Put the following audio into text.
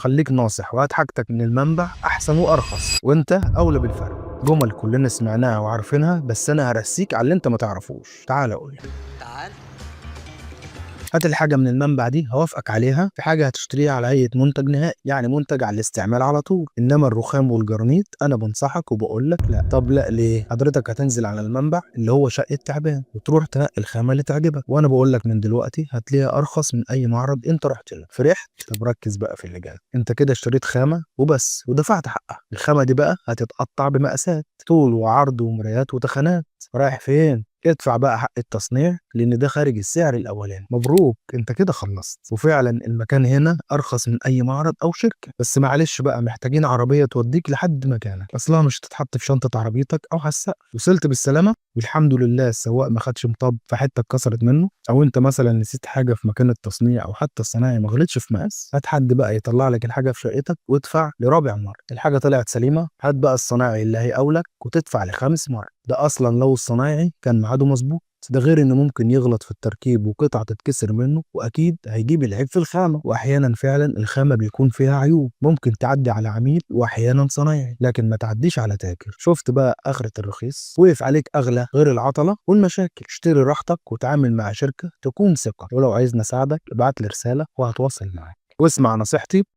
خليك ناصح وهات حاجتك من المنبع احسن وارخص، وانت اولى بالفرق. جمل كلنا سمعناها وعارفينها، بس انا هرسيك على اللي انت ما تعرفوش. تعال قول. تعال. هات الحاجة من المنبع دي هوافقك عليها في حاجة هتشتريها على هيئة منتج نهائي، يعني منتج على الاستعمال على طول. انما الرخام والجرانيت انا بنصحك وبقول لك لا. طب لا ليه؟ حضرتك هتنزل على المنبع اللي هو شقة تعبان وتروح تنقي الخامة اللي تعجبك، وانا بقول لك من دلوقتي هتلاقيها ارخص من اي معرض انت رحت له. فرحت؟ طب ركز بقى في اللي جاي. انت كده اشتريت خامة وبس ودفعت حقها. الخامة دي بقى هتتقطع بمقاسات طول وعرض ومرايات وتخانات. رايح فين؟ ادفع بقى حق التصنيع لان ده خارج السعر الاولاني. مبروك، انت كده خلصت. وفعلا المكان هنا ارخص من اي معرض او شركه، بس معلش بقى محتاجين عربيه توديك لحد مكانك، اصلها مش هتتحط في شنطه عربيتك او على السقف. وصلت بالسلامه والحمد لله السواق ما خدش مطب فحته اتكسرت منه، او انت مثلا نسيت حاجه في مكان التصنيع، او حتى الصنايعي ما غلطش في مقاس. هات حد بقى يطلع لك الحاجه في شقتك وادفع لرابع مره. الحاجه طلعت سليمه، هات بقى الصنايعي اللي هيقاولك وتدفع لخامس مره. ده اصلا لو الصنايعي كان ميعاده مظبوط. ده غير انه ممكن يغلط في التركيب وقطعه تتكسر منه، واكيد هيجيب العيب في الخامه. واحيانا فعلا الخامه بيكون فيها عيوب ممكن تعدي على عميل واحيانا صنايعي، لكن ما تعديش على تاجر. شفت بقى اخره الرخيص؟ وقف عليك اغلى غير العطله والمشاكل. اشتري راحتك وتعامل مع شركه تكون ثقه. ولو عايزني اساعدك ابعت لي رساله وهتواصل معاك. واسمع نصيحتي